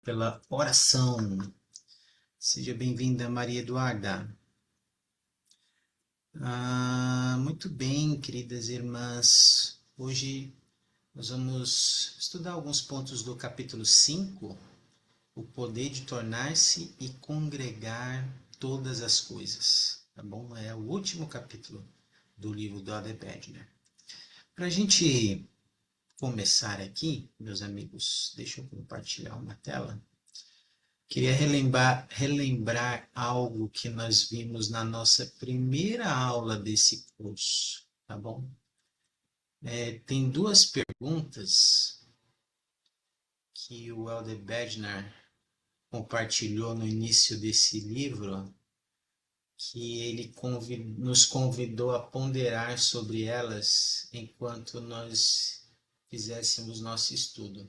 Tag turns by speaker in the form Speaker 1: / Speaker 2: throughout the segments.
Speaker 1: Pela oração. Seja bem-vinda, Maria Eduarda. Muito bem, queridas irmãs. Hoje nós vamos estudar alguns pontos do capítulo 5, o poder de tornar-se e congregar todas as coisas. Tá bom? É o último capítulo do livro do Elder Bedner. Para a gente começar aqui, meus amigos, deixa eu compartilhar uma tela. Queria relembrar algo que nós vimos na nossa primeira aula desse curso, tá bom? Tem duas perguntas que o Elder Bednar compartilhou no início desse livro, que ele nos convidou a ponderar sobre elas enquanto nós fizéssemos nosso estudo.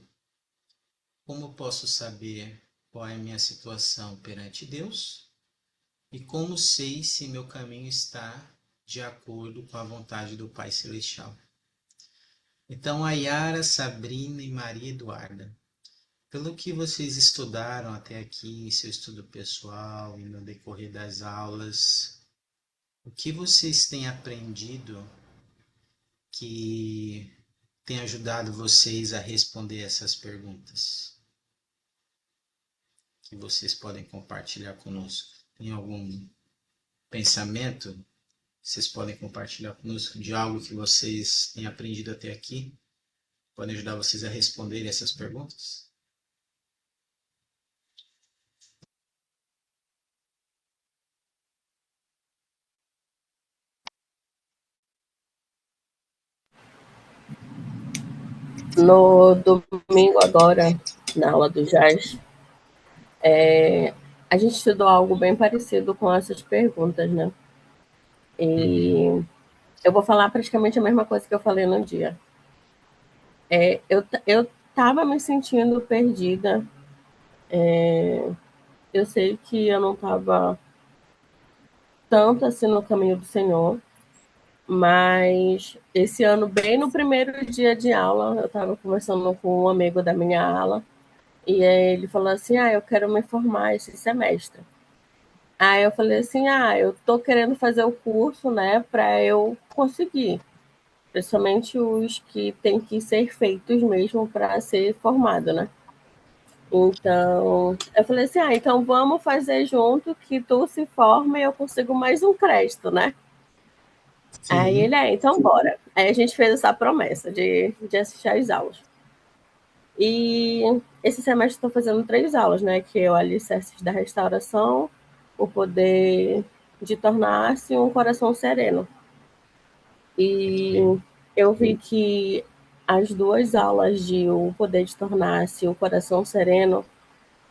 Speaker 1: Como posso saber qual é a minha situação perante Deus? E como sei se meu caminho está de acordo com a vontade do Pai Celestial? Então, a Yara, Sabrina e Maria Eduarda, pelo que vocês estudaram até aqui, em seu estudo pessoal e no decorrer das aulas, o que vocês têm aprendido que tem ajudado vocês a responder essas perguntas? Que vocês podem compartilhar conosco? Tem algum pensamento vocês podem compartilhar conosco de algo que vocês têm aprendido até aqui? Podem ajudar vocês a responderem essas perguntas?
Speaker 2: No domingo agora, na aula do jazz, a gente estudou algo bem parecido com essas perguntas, né? E eu vou falar praticamente a mesma coisa que eu falei no dia. Eu estava me sentindo perdida. Eu sei que eu não estava tanto assim no caminho do Senhor, mas esse ano, bem no primeiro dia de aula, eu estava conversando com um amigo da minha ala, e aí ele falou assim: eu quero me formar esse semestre. Aí eu falei assim: eu tô querendo fazer o curso, né, para eu conseguir, principalmente os que tem que ser feitos mesmo para ser formado, né? Então, eu falei assim: então vamos fazer junto que tu se forma e eu consigo mais um crédito, né? Aí
Speaker 1: Sim.
Speaker 2: ele então bora. Aí a gente fez essa promessa de assistir às aulas. E esse semestre estou fazendo 3 aulas, né? Que é o Alicerces da Restauração, o poder de tornar-se um coração sereno.
Speaker 1: Muito
Speaker 2: E
Speaker 1: bem.
Speaker 2: eu vi que as 2 aulas de o poder de tornar-se o coração sereno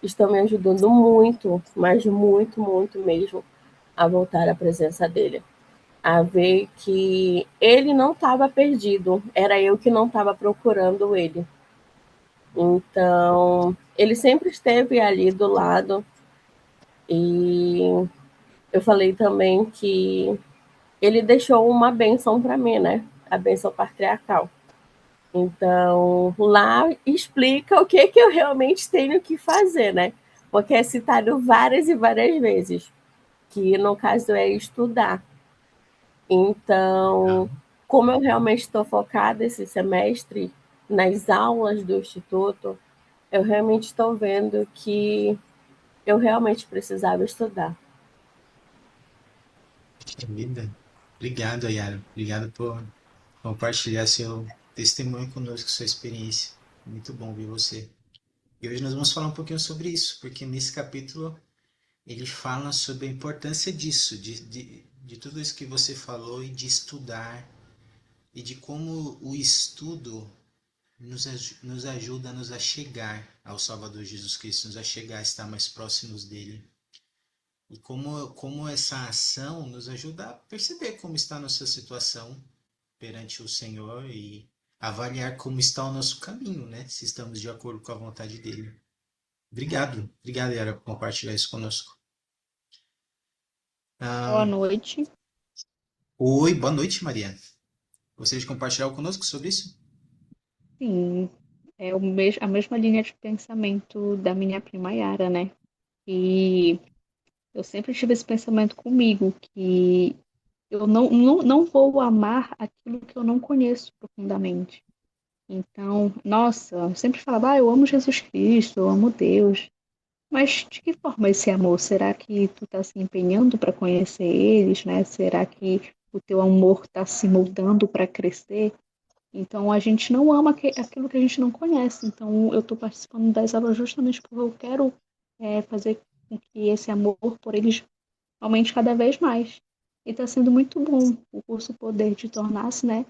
Speaker 2: estão me ajudando muito, mas muito, muito mesmo, a voltar à presença dele. A ver que ele não estava perdido, era eu que não estava procurando ele. Então, ele sempre esteve ali do lado. E eu falei também que ele deixou uma bênção para mim, né? A bênção patriarcal. Então, lá explica o que, que eu realmente tenho que fazer, né? Porque é citado várias e várias vezes, que no caso é estudar. Então, como eu realmente estou focada esse semestre nas aulas do Instituto, eu realmente estou vendo que eu realmente precisava estudar.
Speaker 1: Linda. Obrigado, Ayara. Obrigado por compartilhar seu testemunho conosco, sua experiência. Muito bom ver você. E hoje nós vamos falar um pouquinho sobre isso, porque nesse capítulo ele fala sobre a importância disso, de tudo isso que você falou e de estudar, e de como o estudo nos ajuda a nos achegar ao Salvador Jesus Cristo, nos achegar a estar mais próximos dele. E como essa ação nos ajuda a perceber como está a nossa situação perante o Senhor e avaliar como está o nosso caminho, né? Se estamos de acordo com a vontade dele. Obrigado, Yara, por compartilhar isso conosco.
Speaker 3: Boa
Speaker 1: Ah,
Speaker 3: noite.
Speaker 1: oi, boa noite, Maria. Gostaria de compartilhar algo conosco sobre isso?
Speaker 3: Sim, a mesma linha de pensamento da minha prima Yara, né? E eu sempre tive esse pensamento comigo, que eu não vou amar aquilo que eu não conheço profundamente. Então, nossa, eu sempre falava, eu amo Jesus Cristo, eu amo Deus. Mas de que forma esse amor? Será que tu está se empenhando para conhecer eles, né? Será que o teu amor está se moldando para crescer? Então, a gente não ama aquilo que a gente não conhece. Então, eu estou participando das aulas justamente porque eu quero fazer com que esse amor por eles aumente cada vez mais. E está sendo muito bom o curso Poder de Tornar-se, né?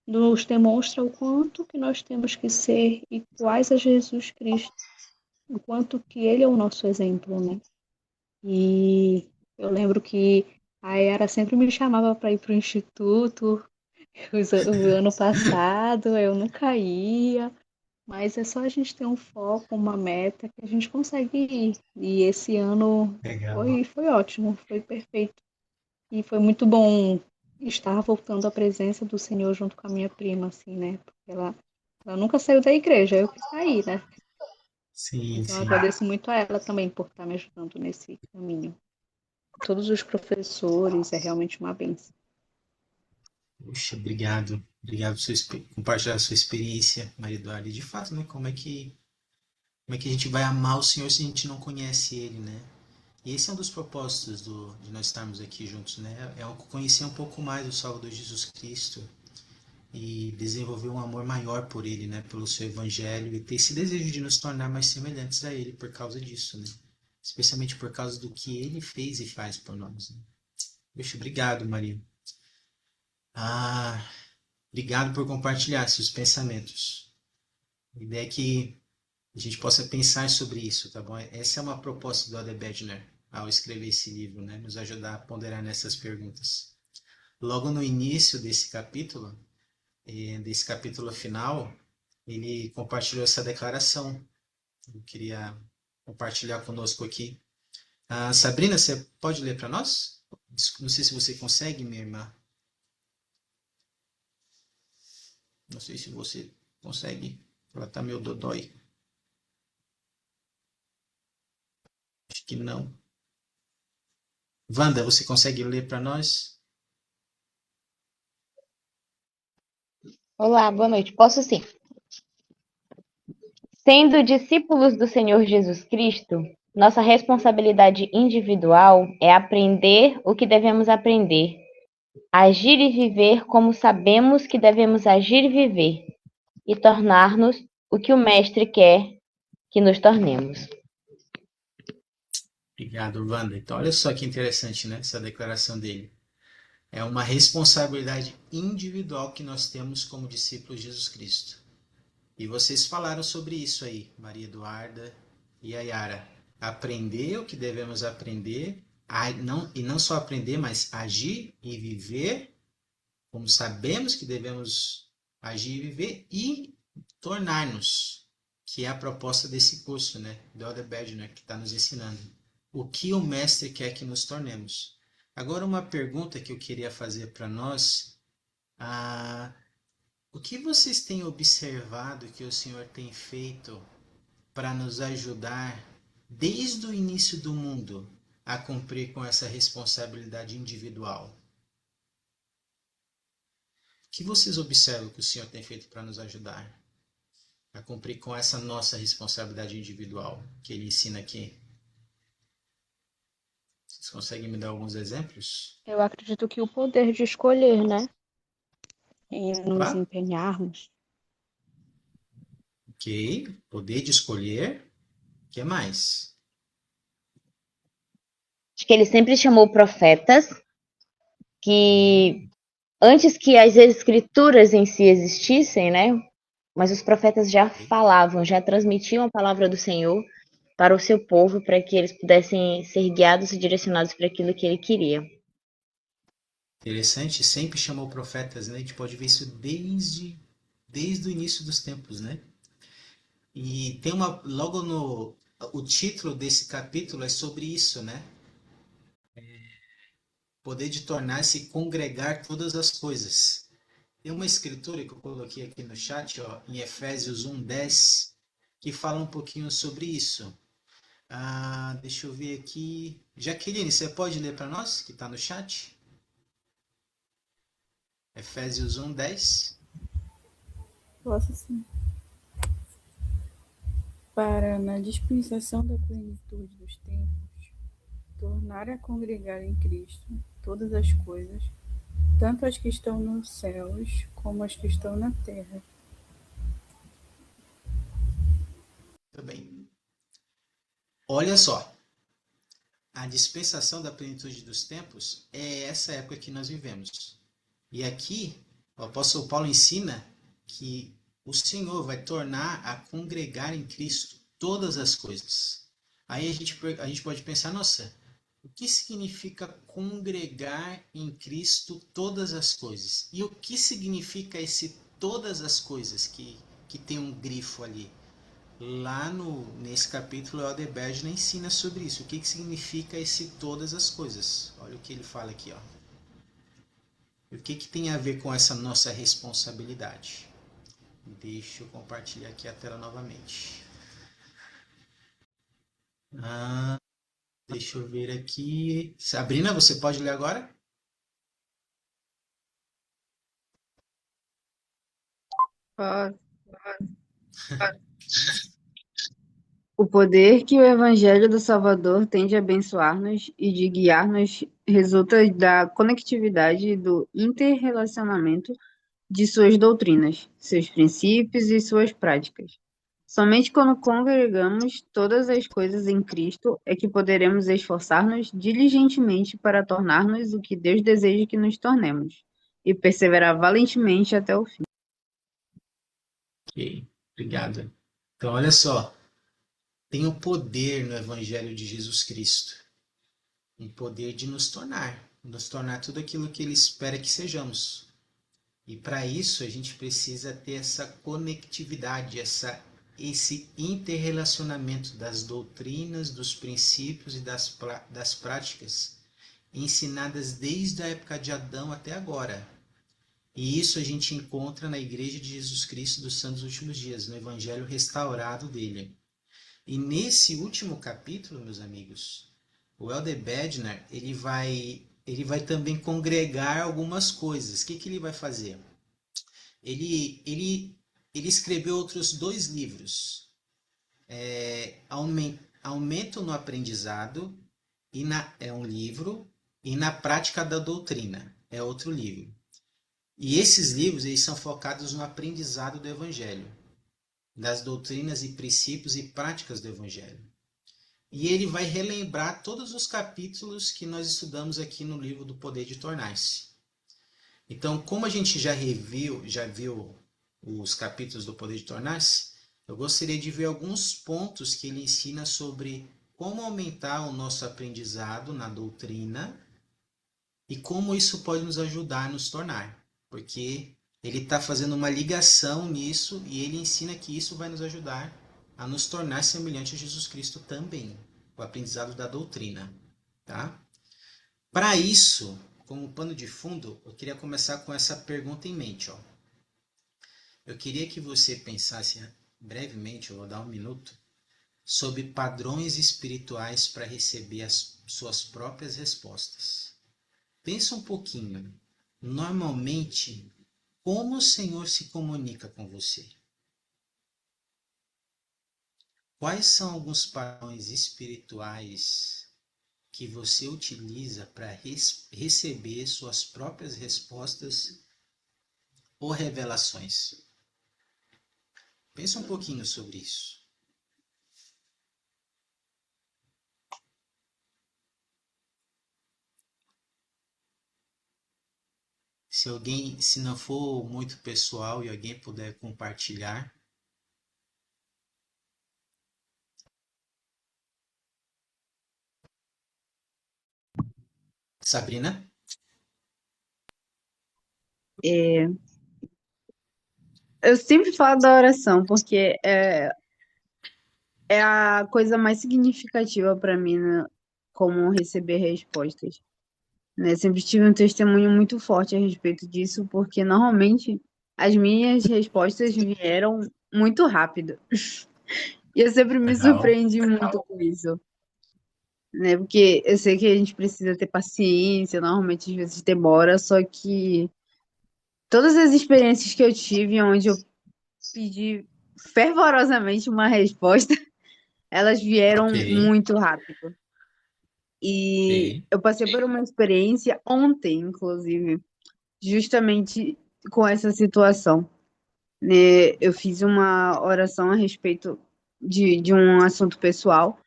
Speaker 3: Nos demonstra o quanto que nós temos que ser iguais a Jesus Cristo, o quanto que ele é o nosso exemplo, né? E eu lembro que a Yara sempre me chamava para ir para o instituto. O ano passado eu nunca ia, mas é só a gente ter um foco, uma meta que a gente consegue ir. E esse ano
Speaker 1: Legal.
Speaker 3: foi ótimo, foi perfeito. E foi muito bom estar voltando à presença do Senhor junto com a minha prima, assim, né? Porque ela nunca saiu da igreja, eu que saí, né?
Speaker 1: Sim,
Speaker 3: Então eu
Speaker 1: sim.
Speaker 3: agradeço muito a ela também por estar me ajudando nesse caminho. Todos os professores, é realmente uma benção.
Speaker 1: Puxa, obrigado. Obrigado por compartilhar a sua experiência, Maria Eduarda. E de fato, né? Como é que a gente vai amar o Senhor se a gente não conhece Ele, né? E esse é um dos propósitos de nós estarmos aqui juntos, né? Conhecer um pouco mais do Salvador Jesus Cristo e desenvolver um amor maior por Ele, né? Pelo seu Evangelho e ter esse desejo de nos tornar mais semelhantes a Ele por causa disso, né? Especialmente por causa do que Ele fez e faz por nós. Né? Poxa, obrigado, Maria. Ah, obrigado por compartilhar seus pensamentos. A ideia é que a gente possa pensar sobre isso, tá bom? Essa é uma proposta do Ade Bednar ao escrever esse livro, né? Nos ajudar a ponderar nessas perguntas. Logo no início desse capítulo final, ele compartilhou essa declaração. Eu queria compartilhar conosco aqui. Sabrina, você pode ler para nós? Não sei se você consegue, minha irmã. Não sei se você consegue. Ela tá meio dodói. Acho que não. Wanda, você consegue ler para nós?
Speaker 4: Olá, boa noite. Posso sim. Sendo discípulos do Senhor Jesus Cristo, nossa responsabilidade individual é aprender o que devemos aprender, agir e viver como sabemos que devemos agir e viver, e tornar-nos o que o Mestre quer que nos tornemos.
Speaker 1: Obrigado, Wanda. Então, olha só que interessante, né? Essa declaração dele. É uma responsabilidade individual que nós temos como discípulos de Jesus Cristo. E vocês falaram sobre isso aí, Maria Eduarda e a Yara. Aprender o que devemos aprender, e não só aprender, mas agir e viver como sabemos que devemos agir e viver e tornar-nos, que é a proposta desse curso, né? Do Elder Bednar, que está nos ensinando. O que o Mestre quer que nos tornemos. Agora, uma pergunta que eu queria fazer para nós. Ah, o que vocês têm observado que o Senhor tem feito para nos ajudar desde o início do mundo a cumprir com essa responsabilidade individual? O que vocês observam que o Senhor tem feito para nos ajudar a cumprir com essa nossa responsabilidade individual que Ele ensina aqui? Vocês conseguem me dar alguns exemplos?
Speaker 3: Eu acredito que o poder de escolher, né? Em nos
Speaker 1: Opa,
Speaker 3: empenharmos.
Speaker 1: ok. Poder de escolher. O que mais?
Speaker 4: Acho que ele sempre chamou profetas que, antes que as escrituras em si existissem, né? Mas os profetas já falavam, já transmitiam a palavra do Senhor para o seu povo, para que eles pudessem ser guiados e direcionados para aquilo que ele queria.
Speaker 1: Interessante, sempre chamou profetas, né? A gente pode ver isso desde o início dos tempos, né? E tem logo no, o título desse capítulo é sobre isso, né? Poder de tornar-se e congregar todas as coisas. Tem uma escritura que eu coloquei aqui no chat, ó, em Efésios 1:10, que fala um pouquinho sobre isso. Deixa eu ver aqui. Jaqueline, você pode ler para nós, que está no chat? Efésios 1:10.
Speaker 5: Posso sim. Para, na dispensação da plenitude dos tempos, tornar a congregar em Cristo todas as coisas, tanto as que estão nos céus como as que estão na terra.
Speaker 1: Muito bem. Olha só, a dispensação da plenitude dos tempos é essa época que nós vivemos. E aqui, o apóstolo Paulo ensina que o Senhor vai tornar a congregar em Cristo todas as coisas. Aí a gente pode pensar, nossa, o que significa congregar em Cristo todas as coisas? E o que significa esse todas as coisas que tem um grifo ali? Lá nesse capítulo, o Elder Bergner ensina sobre isso. O que significa esse todas as coisas? Olha o que ele fala aqui, ó. E o que tem a ver com essa nossa responsabilidade? Deixa eu compartilhar aqui a tela novamente. Deixa eu ver aqui. Sabrina, você pode ler agora?
Speaker 6: Ó, o poder que o Evangelho do Salvador tem de abençoar-nos e de guiar-nos resulta da conectividade e do interrelacionamento de suas doutrinas, seus princípios e suas práticas. Somente quando congregamos todas as coisas em Cristo é que poderemos esforçar-nos diligentemente para tornar-nos o que Deus deseja que nos tornemos e perseverar valentemente até o fim.
Speaker 1: Ok, obrigado. Então, olha só. Tem o poder no Evangelho de Jesus Cristo. Um poder de nos tornar tudo aquilo que Ele espera que sejamos. E para isso a gente precisa ter essa conectividade, esse interrelacionamento das doutrinas, dos princípios e das práticas ensinadas desde a época de Adão até agora. E isso a gente encontra na Igreja de Jesus Cristo dos Santos Últimos Dias, no Evangelho restaurado dele. E nesse último capítulo, meus amigos, o Elder Bednar, ele vai também congregar algumas coisas. O que ele vai fazer? Ele escreveu outros 2 livros. Aumento no Aprendizado, é um livro, e Na Prática da Doutrina, é outro livro. E esses livros eles são focados no aprendizado do Evangelho, das doutrinas e princípios e práticas do Evangelho. E ele vai relembrar todos os capítulos que nós estudamos aqui no livro do Poder de Tornar-se. Então, como a gente já viu os capítulos do Poder de Tornar-se, eu gostaria de ver alguns pontos que ele ensina sobre como aumentar o nosso aprendizado na doutrina e como isso pode nos ajudar a nos tornar. Porque ele está fazendo uma ligação nisso e ele ensina que isso vai nos ajudar a nos tornar semelhante a Jesus Cristo também, o aprendizado da doutrina. Tá? Para isso, como pano de fundo, eu queria começar com essa pergunta em mente. Ó. Eu queria que você pensasse brevemente, eu vou dar 1 minuto, sobre padrões espirituais para receber as suas próprias respostas. Pensa um pouquinho. Normalmente, como o Senhor se comunica com você? Quais são alguns padrões espirituais que você utiliza para receber suas próprias respostas ou revelações? Pensa um pouquinho sobre isso. Se não for muito pessoal e alguém puder compartilhar. Sabrina?
Speaker 6: Eu sempre falo da oração, porque é a coisa mais significativa para mim, né, como receber respostas. né? Sempre tive um testemunho muito forte a respeito disso, porque normalmente as minhas respostas vieram muito rápido. E eu sempre me
Speaker 1: Legal.
Speaker 6: surpreendi muito com isso, né? Porque eu sei que a gente precisa ter paciência, normalmente às vezes demora, só que todas as experiências que eu tive onde eu pedi fervorosamente uma resposta, elas vieram
Speaker 1: Ok,
Speaker 6: muito rápido. E
Speaker 1: ok.
Speaker 6: eu passei por uma experiência ontem, inclusive, justamente com essa situação, né? Eu fiz uma oração a respeito de um assunto pessoal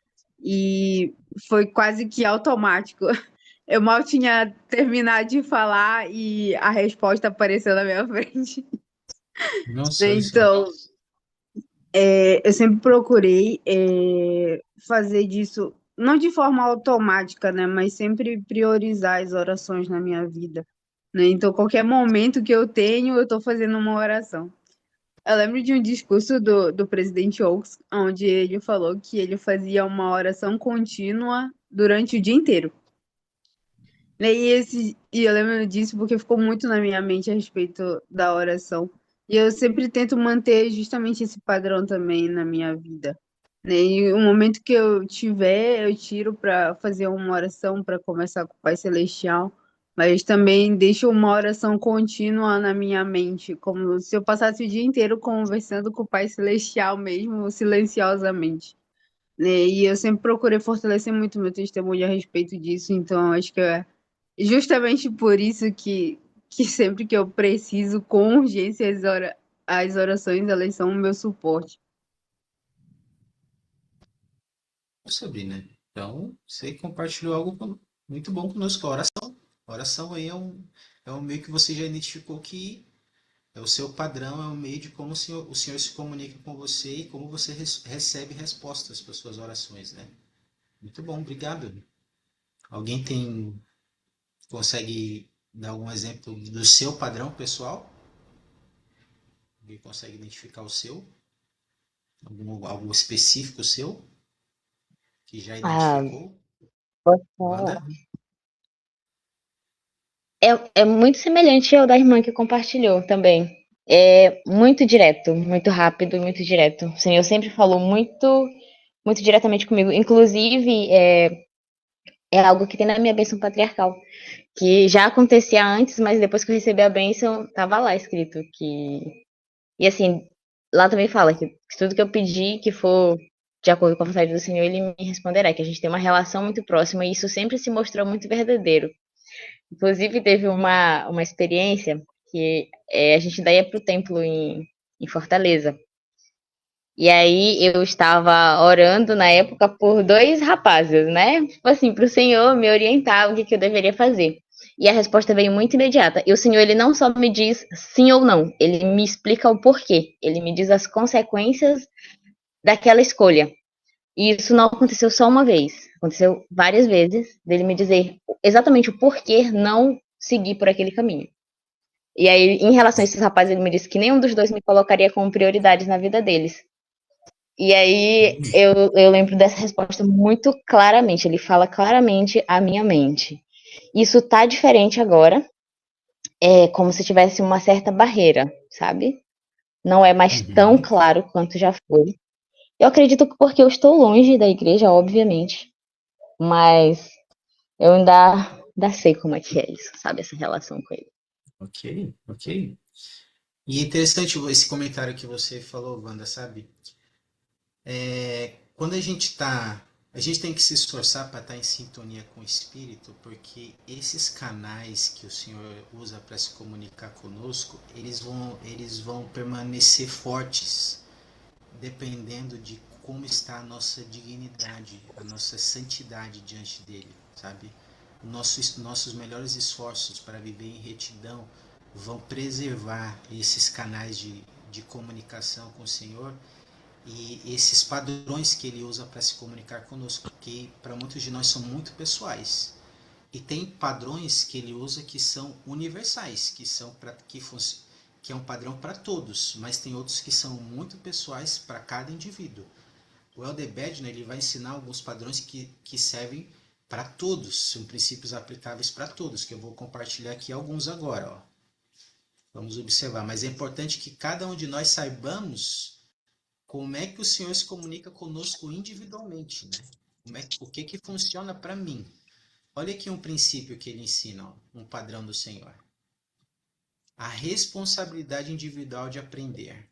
Speaker 6: e foi quase que automático. Eu mal tinha terminado de falar e a resposta apareceu na minha frente.
Speaker 1: Nossa, olha só.
Speaker 6: Então, eu sempre procurei fazer disso, não de forma automática, né? Mas sempre priorizar as orações na minha vida, né? Então, qualquer momento que eu tenho, eu estou fazendo uma oração. Eu lembro de um discurso do presidente Oaks, onde ele falou que ele fazia uma oração contínua durante o dia inteiro. E eu lembro disso porque ficou muito na minha mente a respeito da oração. E eu sempre tento manter justamente esse padrão também na minha vida, né? E o momento que eu tiver, eu tiro para fazer uma oração para conversar com o Pai Celestial, mas também deixo uma oração contínua na minha mente, como se eu passasse o dia inteiro conversando com o Pai Celestial mesmo, silenciosamente, né? E eu sempre procurei fortalecer muito meu testemunho a respeito disso, então acho que é justamente por isso que sempre que eu preciso, com urgência, as orações, elas são o meu suporte.
Speaker 1: Sabrina. Então, você compartilhou algo muito bom conosco. A oração. A oração aí é um meio que você já identificou que é o seu padrão, é um meio de como o Senhor se comunica com você e como você recebe respostas para suas orações, né? Muito bom, obrigado. Alguém consegue dar algum exemplo do seu padrão pessoal? Alguém consegue identificar o seu? Algo específico seu que já
Speaker 4: Ah,
Speaker 1: identificou?
Speaker 4: posso-
Speaker 1: Wanda?
Speaker 4: é muito semelhante ao da irmã que compartilhou também. É muito direto, muito rápido, muito direto. O Senhor sempre falou muito diretamente comigo. Inclusive, é algo que tem na minha bênção patriarcal, que já acontecia antes, mas depois que eu recebi a bênção, tava lá escrito que. E assim, lá também fala que tudo que eu pedir que for de acordo com a vontade do Senhor, ele me responderá, que a gente tem uma relação muito próxima e isso sempre se mostrou muito verdadeiro. Inclusive, teve uma experiência que a gente daí ia pro templo em Fortaleza. E aí eu estava orando na época por dois rapazes, né? Tipo assim, para o Senhor me orientar o que eu deveria fazer. E a resposta veio muito imediata. E o Senhor, ele não só me diz sim ou não, ele me explica o porquê. Ele me diz as consequências daquela escolha. E isso não aconteceu só uma vez, aconteceu várias vezes, dele me dizer exatamente o porquê não seguir por aquele caminho. E aí, em relação a esses rapazes, ele me disse que nenhum dos dois me colocaria como prioridades na vida deles. E aí eu lembro dessa resposta muito claramente. Ele fala claramente a minha mente. Isso tá diferente agora. É como se tivesse uma certa barreira, sabe? Não é mais tão
Speaker 1: Uhum.
Speaker 4: claro quanto já foi. Eu acredito que porque eu estou longe da igreja, obviamente. Mas eu ainda sei como é que é isso, sabe? Essa relação com ele.
Speaker 1: Ok, ok. E é interessante esse comentário que você falou, Wanda, sabe? Quando a gente tem que se esforçar para estar em sintonia com o Espírito, porque esses canais que o Senhor usa para se comunicar conosco, eles vão permanecer fortes, dependendo de como está a nossa dignidade, a nossa santidade diante dele, sabe? Nossos melhores esforços para viver em retidão vão preservar esses canais de comunicação com o Senhor e esses padrões que ele usa para se comunicar conosco, que para muitos de nós são muito pessoais. E tem padrões que ele usa que são universais, que é um padrão para todos, mas tem outros que são muito pessoais para cada indivíduo. O Elder Bednar, ele vai ensinar alguns padrões que servem para todos, são princípios aplicáveis para todos, que eu vou compartilhar aqui alguns agora, ó. Vamos observar, mas é importante que cada um de nós saibamos como é que o Senhor se comunica conosco individualmente, né? O que que funciona para mim? Olha aqui um princípio que ele ensina, ó, um padrão do Senhor. A responsabilidade individual de aprender.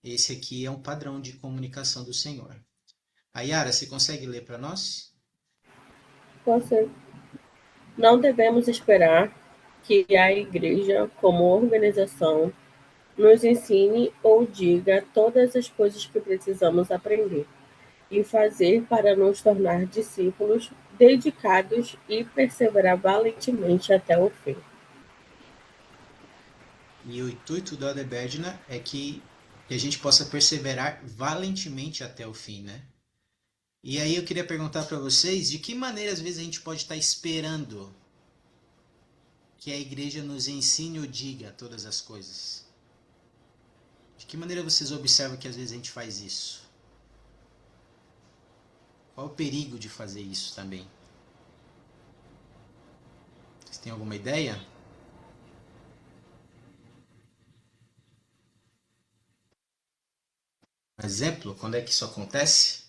Speaker 1: Esse aqui é um padrão de comunicação do Senhor. A Yara, você consegue ler para nós?
Speaker 2: Você não devemos esperar que a Igreja, como organização, nos ensine ou diga todas as coisas que precisamos aprender e fazer para nos tornar discípulos dedicados e perseverar valentemente até o fim.
Speaker 1: E o intuito da Adeberdina é que a gente possa perseverar valentemente até o fim, né? E aí eu queria perguntar para vocês, de que maneira às vezes a gente pode estar esperando que a igreja nos ensine ou diga todas as coisas? De que maneira vocês observam que às vezes a gente faz isso? Qual o perigo de fazer isso também? Vocês têm alguma ideia? Um exemplo? Quando é que isso acontece?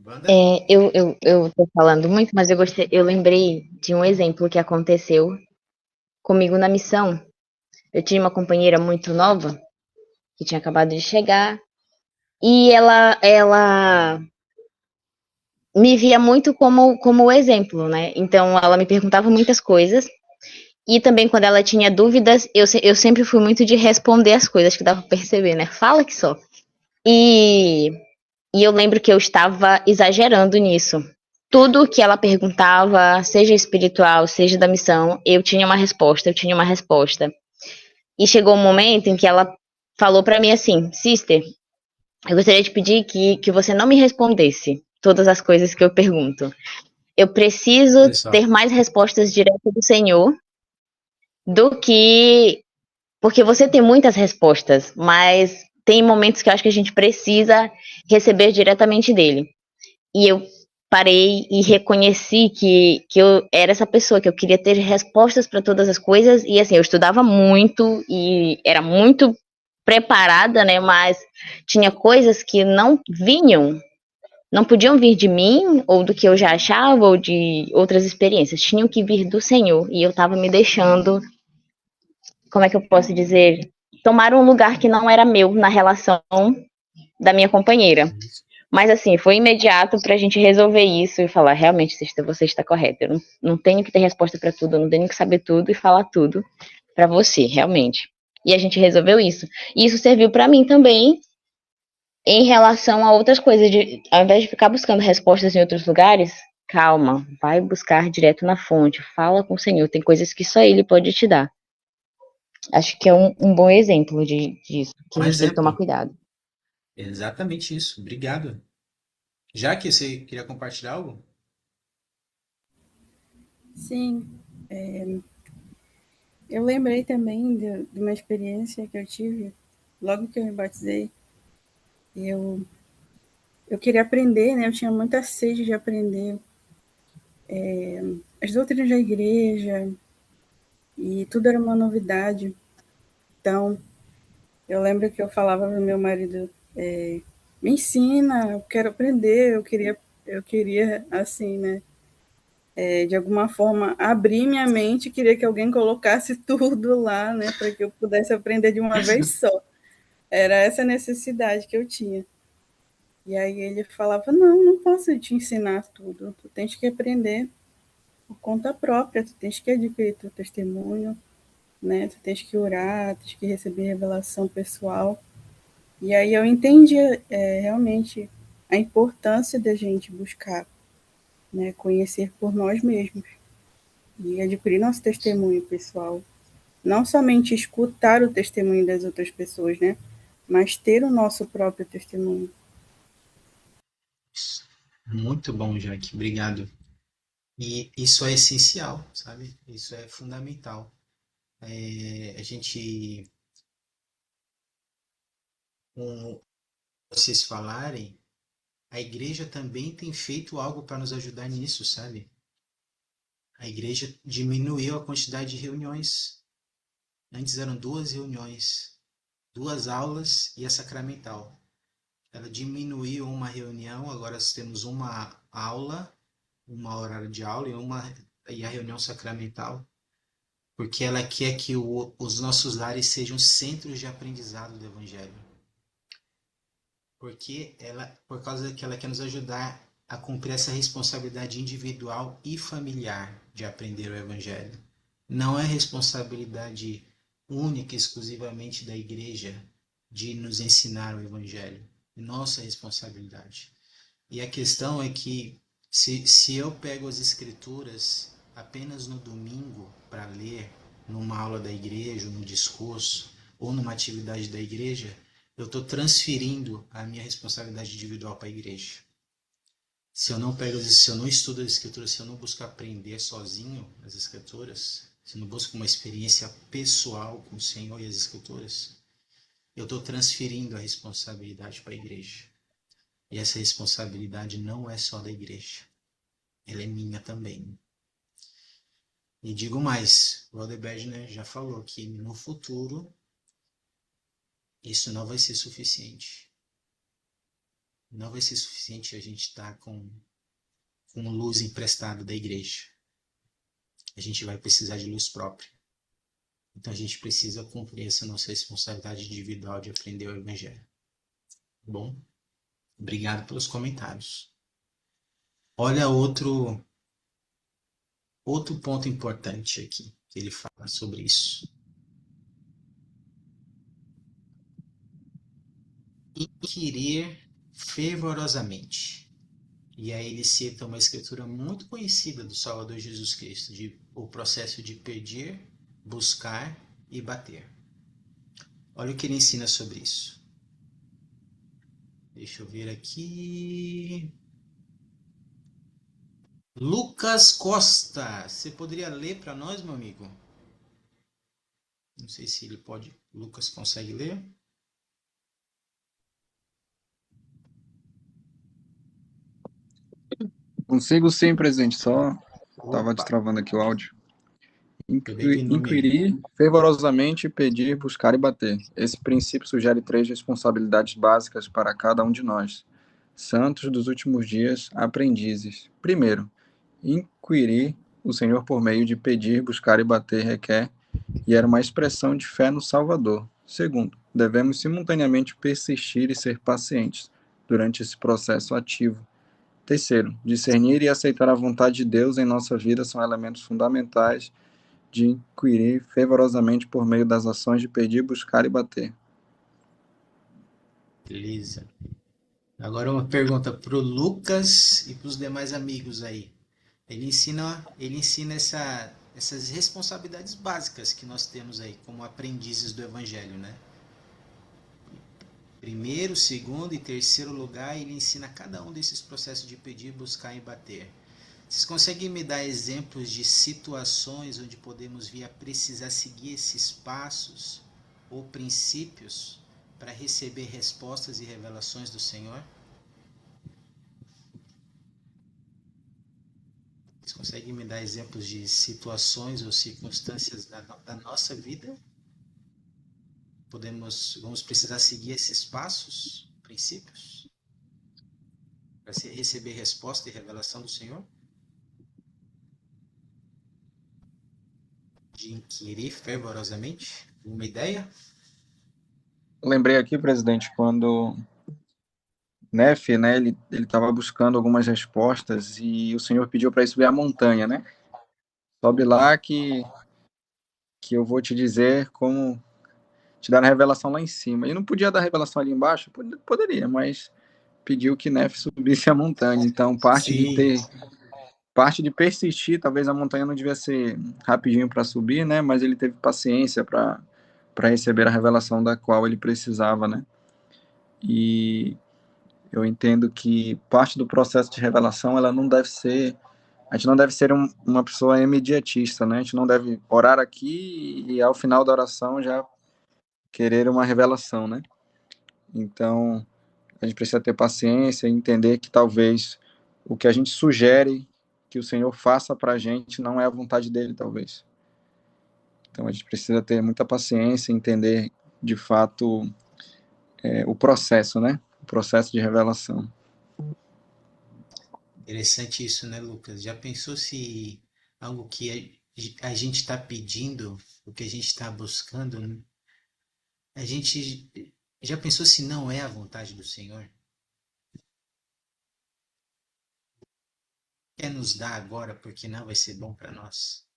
Speaker 1: Wanda?
Speaker 4: Eu tô falando muito, mas eu lembrei de um exemplo que aconteceu comigo na missão. Eu tinha uma companheira muito nova, que tinha acabado de chegar, e ela me via muito como exemplo, né? Então ela me perguntava muitas coisas, e também quando ela tinha dúvidas, eu sempre fui muito de responder as coisas, que dava pra perceber, né? Fala que só. E, e eu lembro que eu estava exagerando nisso. Tudo que ela perguntava, seja espiritual, seja da missão, eu tinha uma resposta, eu tinha uma resposta. E chegou um momento em que ela falou pra mim assim, Sister, eu gostaria de pedir que você não me respondesse todas as coisas que eu pergunto. Eu preciso
Speaker 1: Olha só.
Speaker 4: ter mais respostas diretas do Senhor do que... Porque você tem muitas respostas, mas tem momentos que eu acho que a gente precisa receber diretamente dele. E eu parei e reconheci que eu era essa pessoa, que eu queria ter respostas para todas as coisas. E assim, eu estudava muito e era muito preparada, né? Mas tinha coisas que não vinham, não podiam vir de mim, ou do que eu já achava, ou de outras experiências. Tinham que vir do Senhor. E eu estava me deixando, como é que eu posso dizer? Tomar um lugar que não era meu na relação da minha companheira. Mas assim, foi imediato pra gente resolver isso e falar, realmente, sister, você está correta. Eu não tenho que ter resposta pra tudo, eu não tenho que saber tudo e falar tudo pra você, realmente. E a gente resolveu isso. E isso serviu pra mim também em relação a outras coisas. Ao invés de ficar buscando respostas em outros lugares, calma, vai buscar direto na fonte, fala com o Senhor. Tem coisas que só Ele pode te dar. Acho que é um bom exemplo disso, que a
Speaker 1: Um
Speaker 4: gente tem que tomar
Speaker 1: exemplo.
Speaker 4: cuidado.
Speaker 1: Exatamente isso. Obrigado. Já que você queria compartilhar algo?
Speaker 5: Sim, eu lembrei também de uma experiência que eu tive logo que eu me batizei. Eu queria aprender, né? Eu tinha muita sede de aprender as doutrinas da igreja e tudo era uma novidade. Então, eu lembro que eu falava para o meu marido, me ensina, eu quero aprender, eu queria assim, né? De alguma forma, abrir minha mente, queria que alguém colocasse tudo lá, né? Para que eu pudesse aprender de uma vez só. Era essa necessidade que eu tinha. E aí ele falava, não posso te ensinar tudo, tu tens que aprender por conta própria, tu tens que adquirir teu testemunho, né? Tu tens que orar, tens que receber revelação pessoal. E aí eu entendi realmente a importância da gente buscar, né? Conhecer por nós mesmos e adquirir nosso testemunho pessoal. Não somente escutar o testemunho das outras pessoas, né? Mas ter o nosso próprio testemunho.
Speaker 1: Muito bom, Jaque. Obrigado. E isso é essencial, sabe? Isso é fundamental. A gente, com vocês falarem, a igreja também tem feito algo para nos ajudar nisso, sabe? A igreja diminuiu a quantidade de reuniões. Antes eram 2 reuniões, 2 aulas e a sacramental. Ela diminuiu uma reunião, agora nós temos uma aula, uma hora de aula e a reunião sacramental, porque ela quer que os nossos lares sejam centros de aprendizado do Evangelho. Por causa que ela quer nos ajudar a cumprir essa responsabilidade individual e familiar de aprender o Evangelho. Não é responsabilidade única e exclusivamente da igreja de nos ensinar o Evangelho. É nossa responsabilidade. E a questão é que se eu pego as escrituras apenas no domingo para ler, numa aula da igreja, ou no discurso, ou numa atividade da igreja, eu estou transferindo a minha responsabilidade individual para a igreja. Se eu não estudo as escrituras, se eu não busco aprender sozinho as escrituras, se eu não busco uma experiência pessoal com o Senhor e as escrituras, eu estou transferindo a responsabilidade para a igreja. E essa responsabilidade não é só da igreja. Ela é minha também. E digo mais, o Walter Bergner já falou que no futuro isso não vai ser suficiente. Não vai ser suficiente a gente estar com luz emprestada da igreja. A gente vai precisar de luz própria. Então a gente precisa cumprir essa nossa responsabilidade individual de aprender o Evangelho. Bom, obrigado pelos comentários. Olha outro ponto importante aqui, que ele fala sobre isso. Inquirir fervorosamente. E aí ele cita uma escritura muito conhecida do Salvador Jesus Cristo, o processo de pedir, buscar e bater. Olha o que ele ensina sobre isso. Deixa eu ver aqui. Lucas Costa, você poderia ler para nós, meu amigo? Não sei se ele pode. Lucas consegue ler?
Speaker 7: Consigo sim, presidente, só estava
Speaker 1: Opa,
Speaker 7: destravando aqui o áudio.
Speaker 1: peregrino mesmo.
Speaker 7: Inquirir fervorosamente, pedir, buscar e bater. Esse princípio sugere 3 responsabilidades básicas para cada um de nós. Santos dos últimos dias, aprendizes. Primeiro, inquirir o Senhor por meio de pedir, buscar e bater requer e era uma expressão de fé no Salvador. Segundo, devemos simultaneamente persistir e ser pacientes durante esse processo ativo. Terceiro, discernir e aceitar a vontade de Deus em nossa vida são elementos fundamentais de inquirir fervorosamente por meio das ações de pedir, buscar e bater.
Speaker 1: Beleza. Agora uma pergunta para o Lucas e para os demais amigos aí. Ele ensina essas responsabilidades básicas que nós temos aí como aprendizes do Evangelho, né? Primeiro, segundo e terceiro lugar, ele ensina cada um desses processos de pedir, buscar e bater. Vocês conseguem me dar exemplos de situações onde podemos vir a precisar seguir esses passos ou princípios para receber respostas e revelações do Senhor? Vocês conseguem me dar exemplos de situações ou circunstâncias da nossa vida? Vamos precisar seguir esses passos, princípios, para receber resposta e revelação do Senhor? De inquirir fervorosamente? Uma ideia?
Speaker 7: Lembrei aqui, presidente, quando Nefe, né, ele estava buscando algumas respostas e o Senhor pediu para ele subir a montanha, né? Sobe lá que eu vou te dizer como te dar a revelação lá em cima. E não podia dar a revelação ali embaixo? Poderia, mas pediu que Nefe subisse a montanha. Então, parte de persistir, talvez a montanha não devia ser rapidinho para subir, né? Mas ele teve paciência para receber a revelação da qual ele precisava, né? E eu entendo que parte do processo de revelação, ela não deve ser, a gente não deve ser uma pessoa imediatista, né? A gente não deve orar aqui e ao final da oração já querer uma revelação, né? Então, A gente precisa ter paciência e entender que talvez o que a gente sugere que o Senhor faça para a gente não é a vontade dele, talvez. Então a gente precisa ter muita paciência e entender de fato o processo, né? O processo de revelação.
Speaker 1: Interessante isso, né, Lucas? Já pensou se algo que a gente está pedindo, o que a gente está buscando, a gente já pensou se não é a vontade do Senhor? Quer nos dar agora porque não vai ser bom para nós?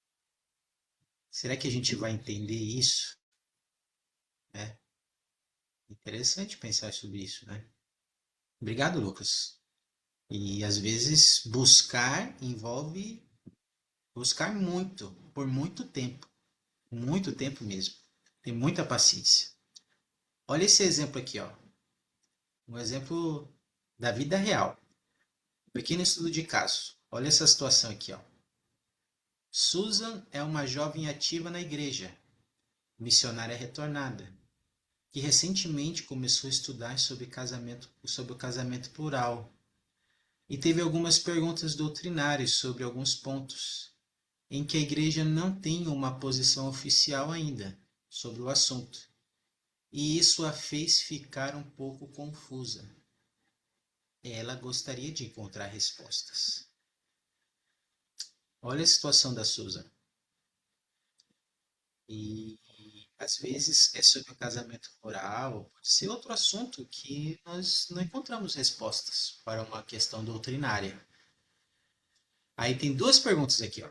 Speaker 1: Será que a gente vai entender isso? É interessante pensar sobre isso, né? Obrigado, Lucas. E às vezes buscar envolve buscar muito, por muito tempo mesmo. Tem muita paciência. Olha esse exemplo aqui, ó. Um exemplo da vida real. Um pequeno estudo de caso. Olha essa situação aqui, ó. Susan é uma jovem ativa na igreja, missionária retornada, que recentemente começou a estudar sobre o casamento plural e teve algumas perguntas doutrinárias sobre alguns pontos em que a igreja não tem uma posição oficial ainda sobre o assunto. E isso a fez ficar um pouco confusa. Ela gostaria de encontrar respostas. Olha a situação da Susan. E às vezes é sobre o casamento plural, pode ser outro assunto que nós não encontramos respostas para uma questão doutrinária. Aí tem duas perguntas aqui, ó.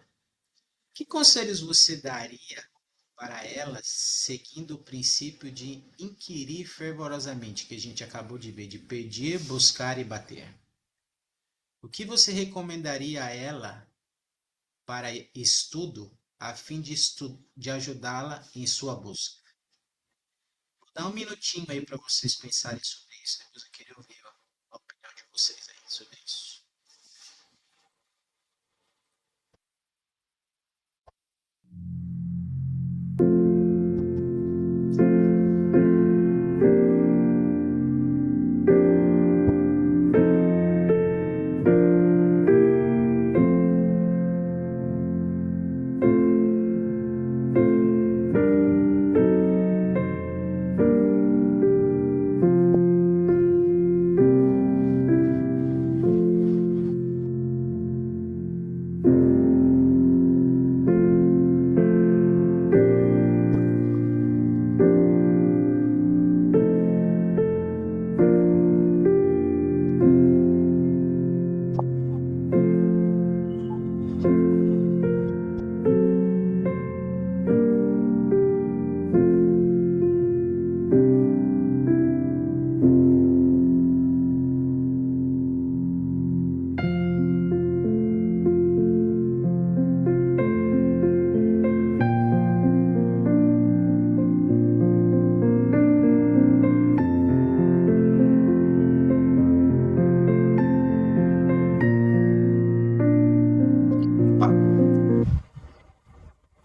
Speaker 1: Que conselhos você daria para elas, seguindo o princípio de inquirir fervorosamente, que a gente acabou de ver, de pedir, buscar e bater? O que você recomendaria a ela para estudo, a fim de ajudá-la em sua busca? Vou dar um minutinho aí para vocês pensarem sobre isso, depois eu queria ouvir a opinião de vocês aí sobre isso.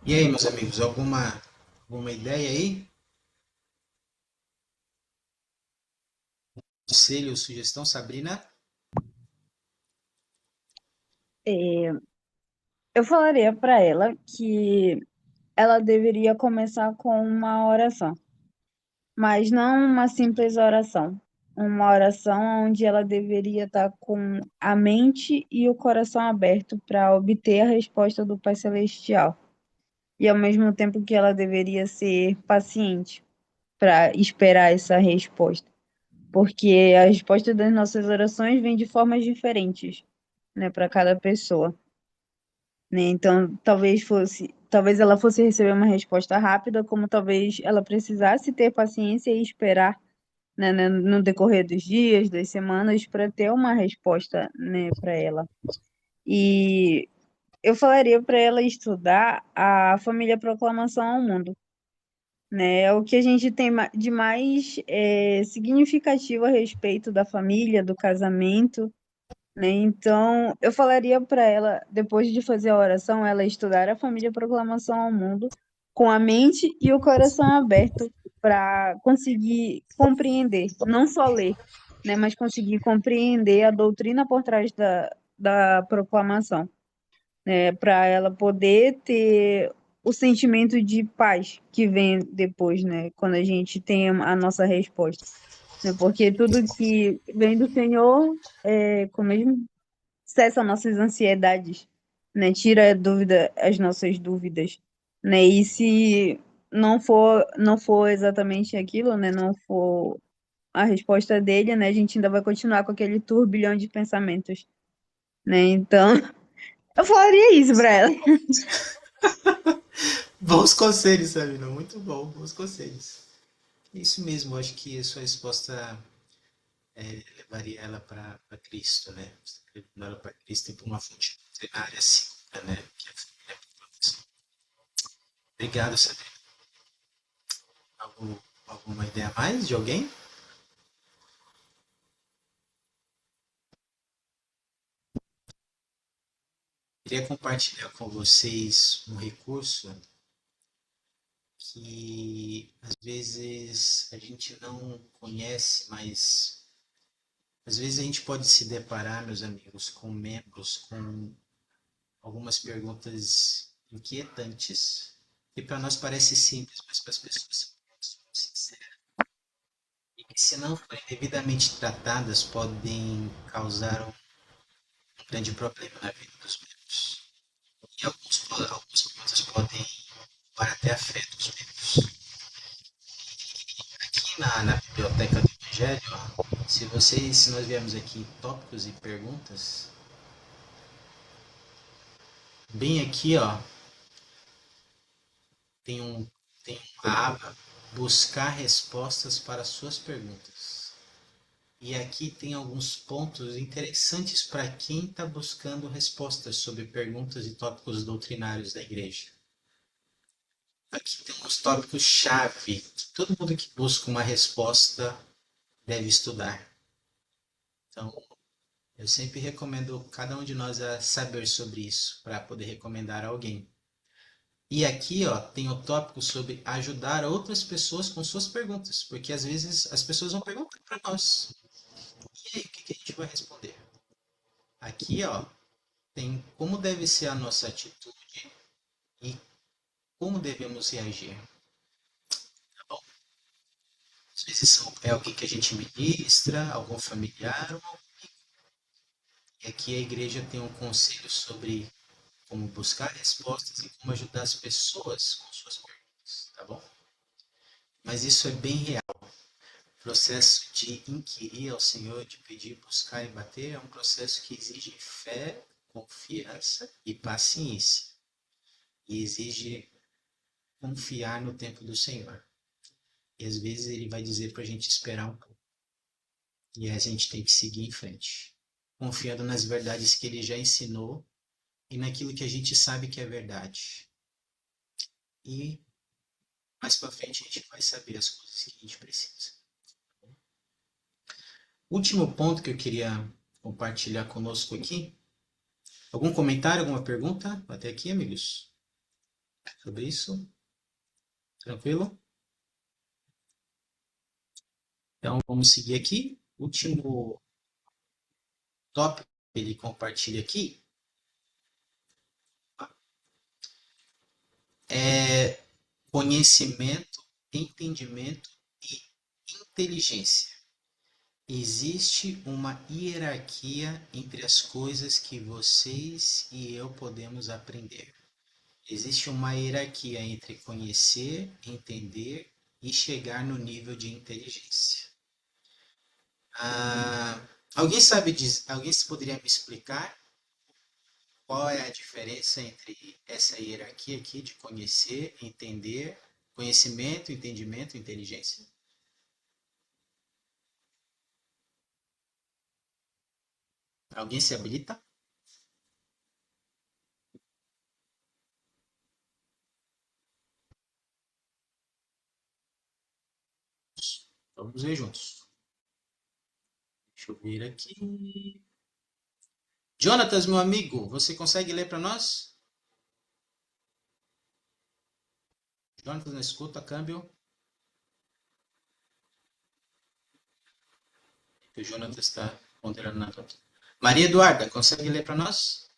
Speaker 1: E aí, meus amigos, alguma ideia aí? Conselho ou sugestão, Sabrina?
Speaker 6: Eu falaria para ela que ela deveria começar com uma oração, mas não uma simples oração. Uma oração onde ela deveria estar com a mente e o coração aberto para obter a resposta do Pai Celestial. E ao mesmo tempo que ela deveria ser paciente para esperar essa resposta. Porque a resposta das nossas orações vem de formas diferentes, né, para cada pessoa, né? Então, talvez ela fosse receber uma resposta rápida, como talvez ela precisasse ter paciência e esperar, né, no decorrer dos dias, das semanas, para ter uma resposta, né, para ela. E eu falaria para ela estudar a família Proclamação ao Mundo, né? É o que a gente tem de mais significativo a respeito da família, do casamento, né? Então, eu falaria para ela, depois de fazer a oração, ela estudar a família Proclamação ao Mundo com a mente e o coração aberto para conseguir compreender, não só ler, né, mas conseguir compreender a doutrina por trás da proclamação, né, para ela poder ter o sentimento de paz que vem depois, né, quando a gente tem a nossa resposta, né, porque tudo que vem do Senhor, como mesmo cessa nossas ansiedades, né, tira a dúvida, as nossas dúvidas, né, e se não for exatamente aquilo, né, não for a resposta dele, né, a gente ainda vai continuar com aquele turbilhão de pensamentos, né? Então, eu falaria isso pra ela.
Speaker 1: Bons conselhos, Sabina. Muito bom, bons conselhos. Isso mesmo, eu acho que a sua resposta levaria ela para Cristo, né? Você levando ela para Cristo e para uma fonte doutrinária segura, né? Que é a família por proteção. Obrigado, Sabina. Alguma ideia a mais de alguém? Queria compartilhar com vocês um recurso que às vezes a gente não conhece, mas às vezes a gente pode se deparar, meus amigos, com membros com algumas perguntas inquietantes, que para nós parece simples, mas para as pessoas são sinceras. E que, se não forem devidamente tratadas, podem causar um grande problema na vida dos membros. E algumas perguntas podem levar até a fé dos membros. Aqui na biblioteca do Evangelho, ó, se nós viemos aqui tópicos e perguntas, bem aqui, ó, tem um tem uma aba buscar respostas para suas perguntas. E aqui tem alguns pontos interessantes para quem está buscando respostas sobre perguntas e tópicos doutrinários da igreja. Aqui tem uns tópicos-chave que todo mundo que busca uma resposta deve estudar. Então, eu sempre recomendo cada um de nós a saber sobre isso, para poder recomendar a alguém. E aqui, ó, tem o tópico sobre ajudar outras pessoas com suas perguntas, porque às vezes as pessoas vão perguntar para nós. E aí, o que a gente vai responder? Aqui, ó, tem como deve ser a nossa atitude e como devemos reagir. Tá bom? Às vezes é alguém que a gente ministra, algum familiar, ou e aqui a igreja tem um conselho sobre como buscar respostas e como ajudar as pessoas com suas perguntas, tá bom? Mas isso é bem real. O processo de inquirir ao Senhor, de pedir, buscar e bater, é um processo que exige fé, confiança e paciência. E exige confiar no tempo do Senhor. E às vezes ele vai dizer para a gente esperar um pouco. E a gente tem que seguir em frente, confiando nas verdades que ele já ensinou e naquilo que a gente sabe que é verdade. E mais para frente a gente vai saber as coisas que a gente precisa. Último ponto que eu queria compartilhar conosco aqui. Algum comentário, alguma pergunta até aqui, amigos? Sobre isso? Tranquilo? Então vamos seguir aqui. Último tópico que ele compartilha aqui é conhecimento, entendimento e inteligência. Existe uma hierarquia entre as coisas que vocês e eu podemos aprender. Existe uma hierarquia entre conhecer, entender e chegar no nível de inteligência. Alguém sabe alguém poderia me explicar qual é a diferença entre essa hierarquia aqui de conhecer, entender, conhecimento, entendimento e inteligência? Alguém se habilita? Vamos ver juntos. Deixa eu ver aqui. Jonatas, meu amigo, você consegue ler para nós? Jonatas, na escuta, câmbio. que o Jonathan está ponderando na dúvida. Maria Eduarda, consegue ler para nós?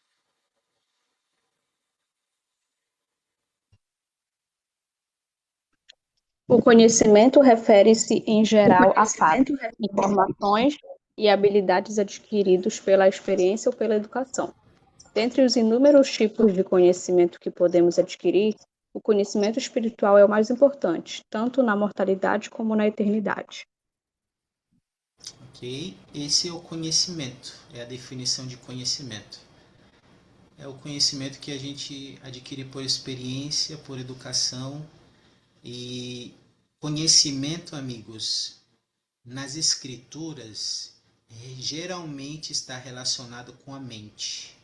Speaker 3: O conhecimento refere-se, em geral, a fatos, informações e habilidades adquiridos pela experiência ou pela educação. Dentre os inúmeros tipos de conhecimento que podemos adquirir, o conhecimento espiritual é o mais importante, tanto na mortalidade como na eternidade.
Speaker 1: Ok, esse é o conhecimento, é a definição de conhecimento. É o conhecimento que a gente adquire por experiência, por educação. E conhecimento, amigos, nas escrituras, geralmente está relacionado com a mente.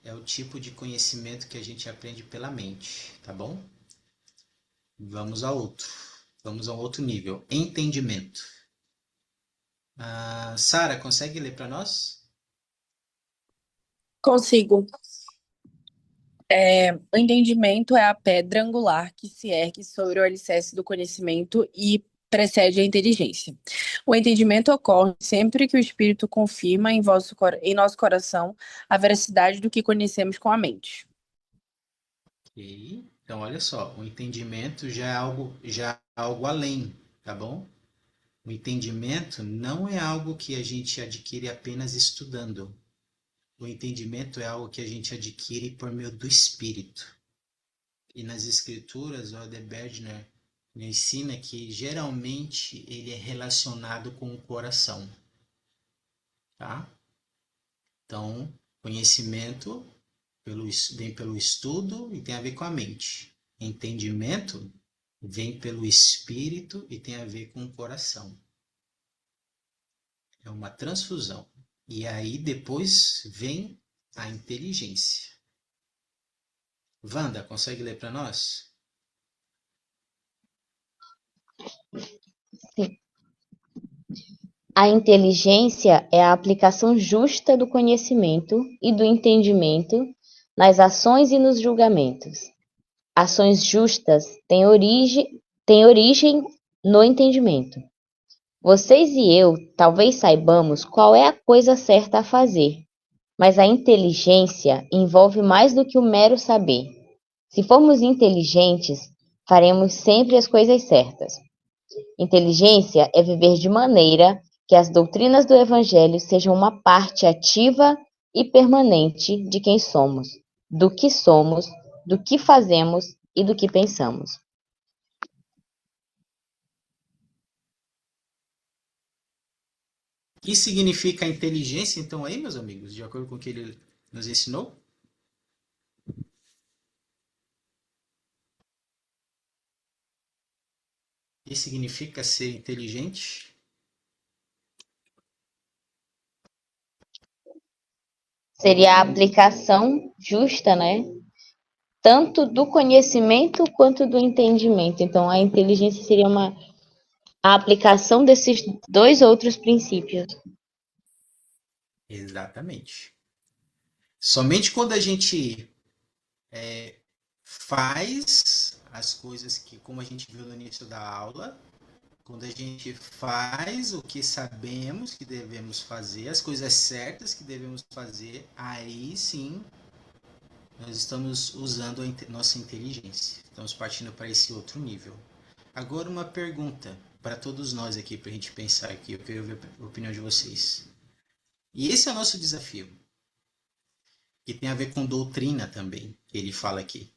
Speaker 1: É o tipo de conhecimento que a gente aprende pela mente, tá bom? Vamos a outro. Vamos a um outro nível. Entendimento. Sara, consegue ler para nós?
Speaker 8: Consigo. O entendimento é a pedra angular que se ergue sobre o alicerce do conhecimento e precede a inteligência. O entendimento ocorre sempre que o Espírito confirma em nosso coração a veracidade do que conhecemos com a mente.
Speaker 1: Ok. Então, olha só, o entendimento já é algo além, tá bom? O entendimento não é algo que a gente adquire apenas estudando. O entendimento é algo que a gente adquire por meio do Espírito. E nas Escrituras, o Aldeberdner ensina que geralmente ele é relacionado com o coração. Tá? Então, conhecimento vem pelo estudo e tem a ver com a mente. Entendimento vem pelo Espírito e tem a ver com o coração. É uma transfusão. E aí depois vem a inteligência. Wanda, consegue ler para nós?
Speaker 4: Sim. A inteligência é a aplicação justa do conhecimento e do entendimento nas ações e nos julgamentos. Ações justas têm origem no entendimento. Vocês e eu talvez saibamos qual é a coisa certa a fazer, mas a inteligência envolve mais do que o mero saber. Se formos inteligentes, faremos sempre as coisas certas. Inteligência é viver de maneira que as doutrinas do Evangelho sejam uma parte ativa e permanente de quem somos, do que fazemos e do que pensamos.
Speaker 1: O que significa inteligência, então, aí, meus amigos, de acordo com o que ele nos ensinou? O que significa ser inteligente?
Speaker 4: Seria a aplicação justa, né? Tanto do conhecimento quanto do entendimento. Então, a inteligência seria a aplicação desses dois outros princípios.
Speaker 1: Exatamente. Somente quando a gente faz as coisas que, como a gente viu no início da aula, quando a gente faz o que sabemos que devemos fazer, as coisas certas que devemos fazer, aí sim nós estamos usando a nossa inteligência. Estamos partindo para esse outro nível. Agora uma pergunta para todos nós aqui, para a gente pensar aqui. Eu quero ver a opinião de vocês. E esse é o nosso desafio, que tem a ver com doutrina também, que ele fala aqui.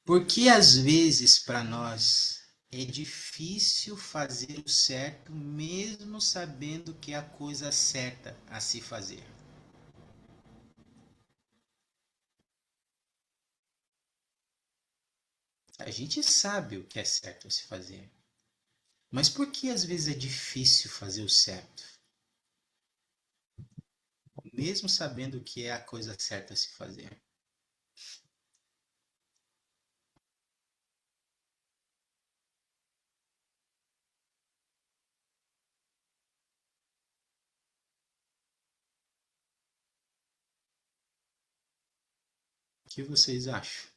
Speaker 1: Porque às vezes para nós é difícil fazer o certo, mesmo sabendo que é a coisa certa a se fazer. A gente sabe o que é certo a se fazer. Mas por que às vezes é difícil fazer o certo? Mesmo sabendo o que é a coisa certa a se fazer. O que vocês acham?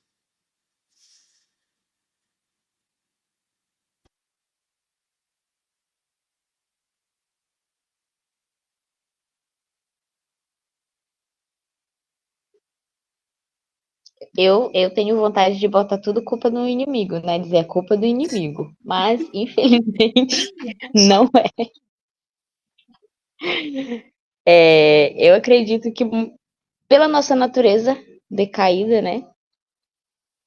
Speaker 4: Eu tenho vontade de botar tudo culpa no inimigo, né? Dizer a culpa do inimigo. Mas, infelizmente, não é. Eu acredito que pela nossa natureza decaída, né?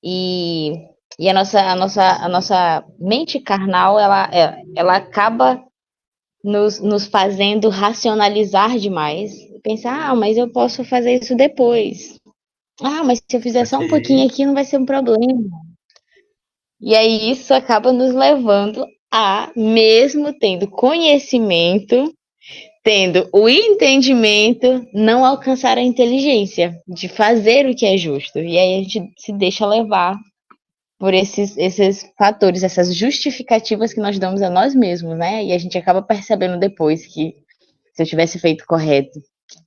Speaker 4: E, e a nossa mente carnal, ela acaba nos fazendo racionalizar demais. Pensar, mas eu posso fazer isso depois. Mas se eu fizer só um pouquinho
Speaker 1: Ok.
Speaker 4: aqui, não vai ser um problema. E aí isso acaba nos levando a, mesmo tendo conhecimento, tendo o entendimento, não alcançar a inteligência de fazer o que é justo. E aí a gente se deixa levar por esses fatores, essas justificativas que nós damos a nós mesmos, né? E a gente acaba percebendo depois que se eu tivesse feito correto,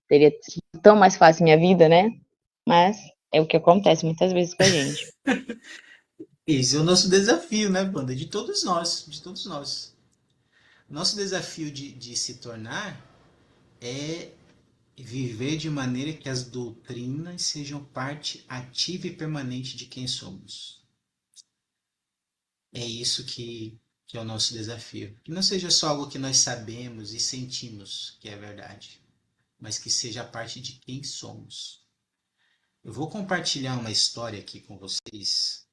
Speaker 4: teria sido tão mais fácil minha vida, né? Mas é o que acontece muitas vezes com a gente.
Speaker 1: Esse é o nosso desafio, né, banda? De todos nós, de todos nós. Nosso desafio de se tornar é viver de maneira que as doutrinas sejam parte ativa e permanente de quem somos. É isso que é o nosso desafio. Que não seja só algo que nós sabemos e sentimos que é verdade, mas que seja parte de quem somos. Eu vou compartilhar uma história aqui com vocês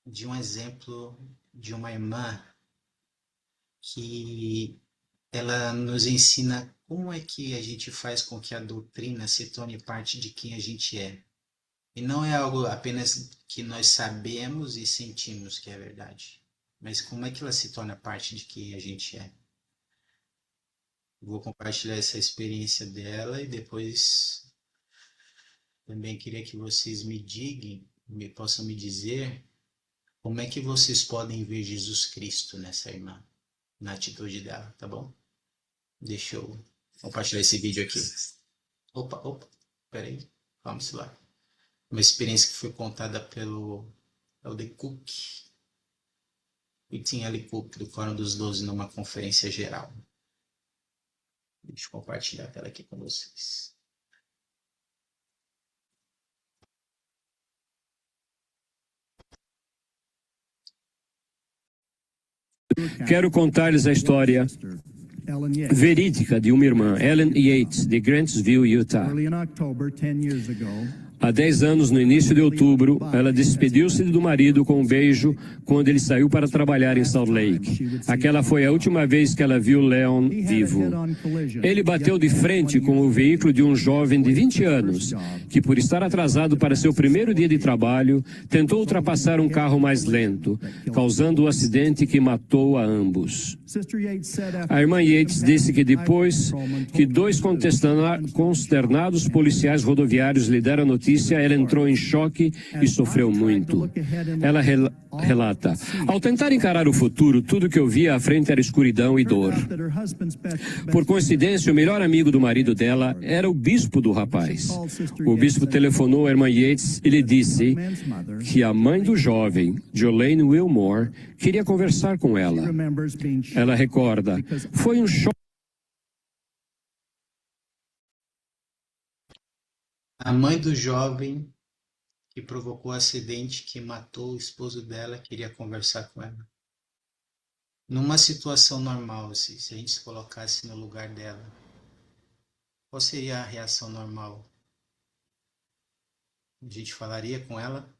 Speaker 1: de um exemplo de uma irmã que ela nos ensina como é que a gente faz com que a doutrina se torne parte de quem a gente é. E não é algo apenas que nós sabemos e sentimos que é verdade, mas como é que ela se torna parte de quem a gente é. Vou compartilhar essa experiência dela e depois também queria que vocês possam me dizer como é que vocês podem ver Jesus Cristo nessa irmã, na atitude dela, tá bom? Deixa eu compartilhar esse vídeo aqui. Opa, peraí, vamos lá. Uma experiência que foi contada pelo L.D. Cook, e Tim L. Cook, do Fórum dos 12, numa conferência geral. Deixa eu compartilhar a tela aqui com vocês.
Speaker 9: Quero contar-lhes a história verídica de uma irmã, Ellen Yates, de Grantsville, Utah. Há 10 anos, no início de outubro, ela despediu-se do marido com um beijo quando ele saiu para trabalhar em Salt Lake. Aquela foi a última vez que ela viu Leon vivo. Ele bateu de frente com o veículo de um jovem de 20 anos, que por estar atrasado para seu primeiro dia de trabalho, tentou ultrapassar um carro mais lento, causando o acidente que matou a ambos. A irmã Yates disse que depois que 2 consternados policiais rodoviários lhe deram a notícia, ela entrou em choque e sofreu muito. Ela relata: ao tentar encarar o futuro, tudo que eu via à frente era escuridão e dor. Por coincidência, o melhor amigo do marido dela era o bispo do rapaz. O bispo telefonou à irmã Yates e lhe disse que a mãe do jovem, Jolene Wilmore, queria conversar com ela. Ela recorda: foi um choque.
Speaker 1: A mãe do jovem que provocou o acidente que matou o esposo dela queria conversar com ela. Numa situação normal, se a gente se colocasse no lugar dela, qual seria a reação normal? A gente falaria com ela?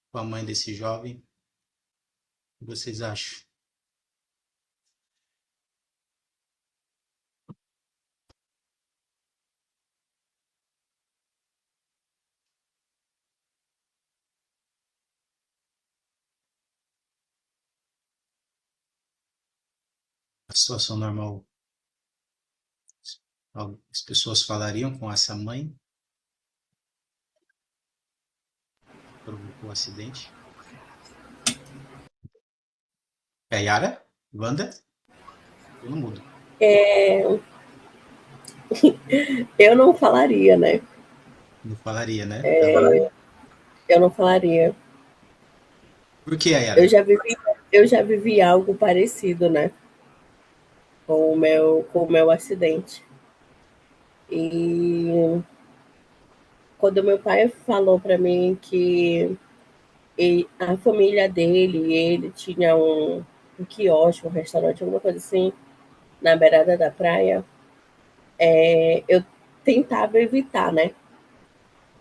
Speaker 1: Com a mãe desse jovem? O que vocês acham? A situação normal, as pessoas falariam com essa mãe que provocou o acidente? É a Yara? Wanda? Eu não mudo.
Speaker 2: Eu não falaria, né?
Speaker 1: Não falaria, né?
Speaker 2: Eu não falaria.
Speaker 1: Por que, Yara?
Speaker 2: Eu já vivi algo parecido, né? Com o meu acidente. E quando meu pai falou para mim que a família dele, ele tinha um quiosque, um restaurante, alguma coisa assim, na beirada da praia, eu tentava evitar, né?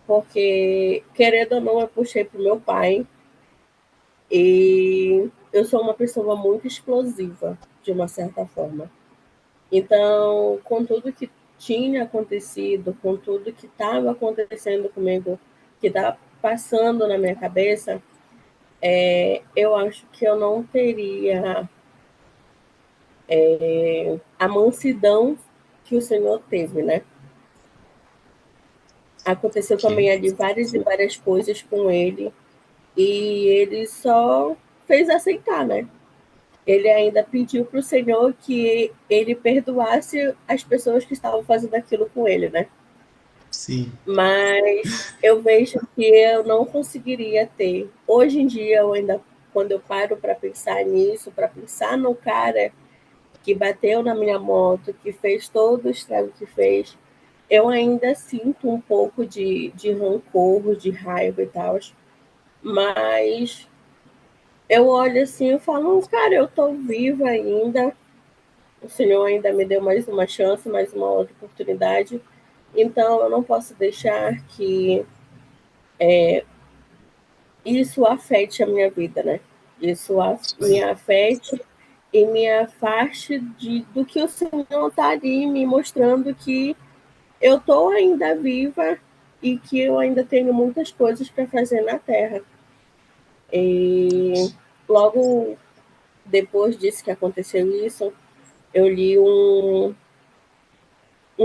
Speaker 2: Porque, querendo ou não, eu puxei pro meu pai e eu sou uma pessoa muito explosiva, de uma certa forma. Então, com tudo que tinha acontecido, com tudo que estava acontecendo comigo, que estava passando na minha cabeça, eu acho que eu não teria a mansidão que o Senhor teve, né? Aconteceu
Speaker 1: Ok.
Speaker 2: também ali várias e várias coisas com ele, e ele só fez aceitar, né? Ele ainda pediu para o Senhor que ele perdoasse as pessoas que estavam fazendo aquilo com ele, né?
Speaker 1: Sim.
Speaker 2: Mas eu vejo que eu não conseguiria ter. Hoje em dia, eu ainda, quando eu paro para pensar nisso, para pensar no cara que bateu na minha moto, que fez todo o estrago que fez, eu ainda sinto um pouco de rancor, de raiva e tal. Mas eu olho assim e falo, cara, eu tô viva ainda, o Senhor ainda me deu mais uma chance, mais uma outra oportunidade, então eu não posso deixar que isso afete a minha vida, né? Isso
Speaker 1: Isso
Speaker 2: me
Speaker 1: aí.
Speaker 2: afete e me afaste do que o Senhor está ali me mostrando que eu estou ainda viva e que eu ainda tenho muitas coisas para fazer na Terra. E logo depois disso que aconteceu isso, eu li um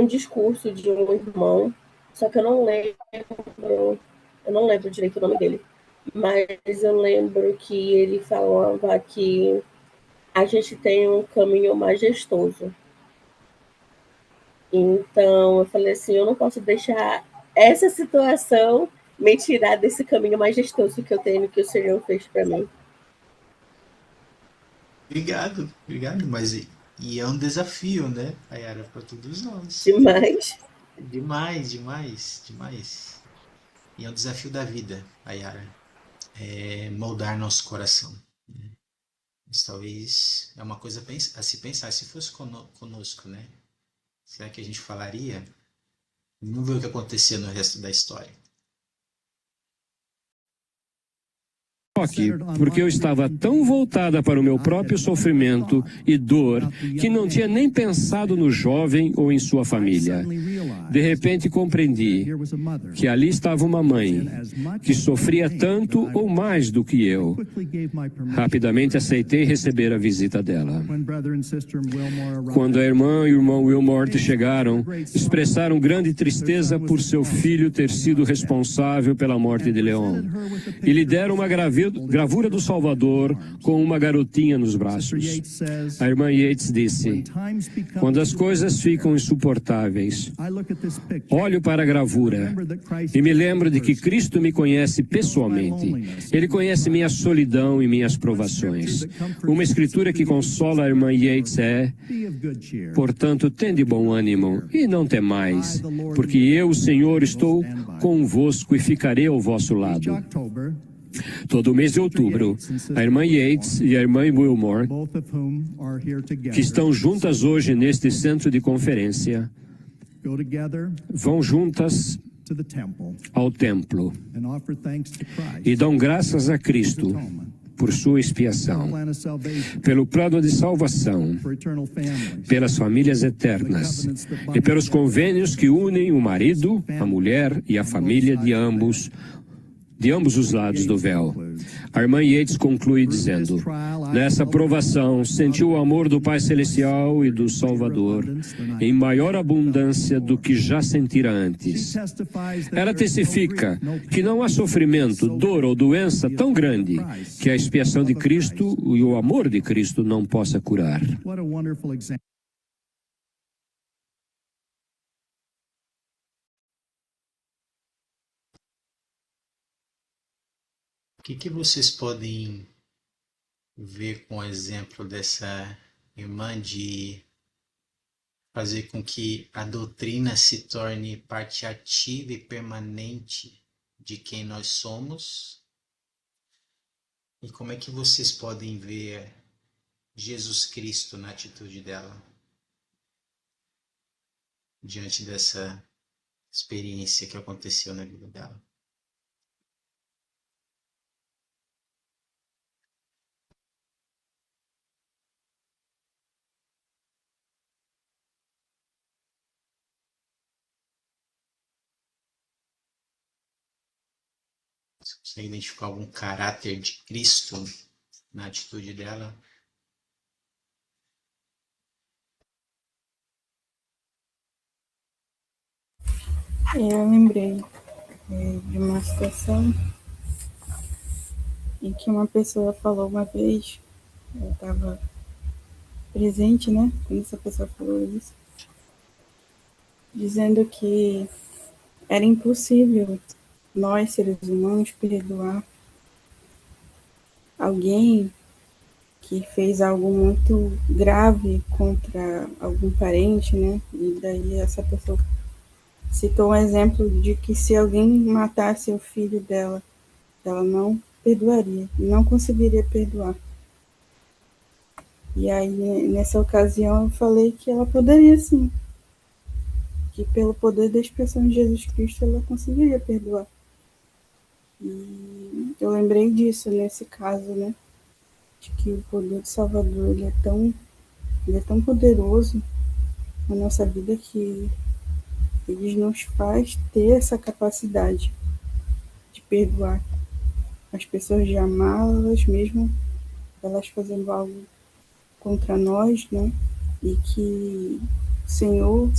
Speaker 2: discurso de um irmão, só que eu não lembro direito o nome dele, mas eu lembro que ele falava que a gente tem um caminho majestoso. Então eu falei assim, eu não posso deixar essa situação me tirar desse caminho majestoso que eu tenho, que o Senhor fez para mim.
Speaker 1: Obrigado, obrigado. Mas e é um desafio, né, Ayara, para todos nós.
Speaker 2: Demais.
Speaker 1: Demais, demais, demais. E é um desafio da vida, Ayara, moldar nosso coração. Mas talvez é uma coisa a se pensar. Se fosse conosco, né? Será que a gente falaria? Vamos ver o que acontecia no resto da história.
Speaker 9: Choque, porque eu estava tão voltada para o meu próprio sofrimento e dor que não tinha nem pensado no jovem ou em sua família. De repente compreendi que ali estava uma mãe que sofria tanto ou mais do que eu. Rapidamente aceitei receber a visita dela. Quando a irmã e o irmão Wilmore chegaram, expressaram grande tristeza por seu filho ter sido responsável pela morte de Leon e lhe deram uma gravura do Salvador com uma garotinha nos braços. A irmã Yates disse: quando as coisas ficam insuportáveis, olho para a gravura e me lembro de que Cristo me conhece pessoalmente. Ele conhece minha solidão e minhas provações. Uma escritura que consola a irmã Yates é: portanto, tende bom ânimo e não temais, porque eu, o Senhor, estou convosco e ficarei ao vosso lado. Todo mês de outubro, a irmã Yates e a irmã Wilmore, que estão juntas hoje neste centro de conferência, vão juntas ao templo e dão graças a Cristo por sua expiação, pelo plano de salvação, pelas famílias eternas e pelos convênios que unem o marido, a mulher e a família de ambos os lados do véu. A irmã Yates conclui dizendo: nessa provação sentiu o amor do Pai Celestial e do Salvador em maior abundância do que já sentira antes. Ela testifica que não há sofrimento, dor ou doença tão grande que a expiação de Cristo e o amor de Cristo não possa curar.
Speaker 1: O que vocês podem ver com o exemplo dessa irmã de fazer com que a doutrina se torne parte ativa e permanente de quem nós somos? E como é que vocês podem ver Jesus Cristo na atitude dela, diante dessa experiência que aconteceu na vida dela? Você consegue identificar algum caráter de Cristo na atitude dela?
Speaker 5: Eu lembrei de uma situação em que uma pessoa falou uma vez, eu estava presente, né, quando essa pessoa falou isso, dizendo que era impossível nós, seres humanos, perdoar alguém que fez algo muito grave contra algum parente, né? E daí essa pessoa citou um exemplo de que se alguém matasse o filho dela, ela não perdoaria, não conseguiria perdoar. E aí, nessa ocasião, eu falei que ela poderia sim, que pelo poder da expressão de Jesus Cristo, ela conseguiria perdoar. E eu lembrei disso nesse caso, né? De que o poder do Salvador ele é tão poderoso na nossa vida que ele nos faz ter essa capacidade de perdoar as pessoas, de amá-las, mesmo elas fazendo algo contra nós, né? E que o Senhor,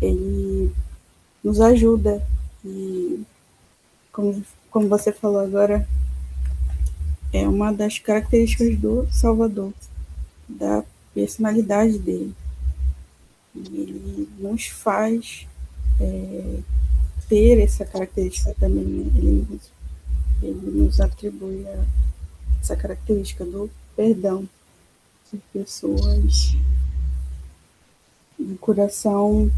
Speaker 5: ele nos ajuda. E como você falou agora, é uma das características do Salvador, da personalidade dele. E ele nos faz ter essa característica também, né? Ele nos atribui essa característica do perdão de pessoas de coração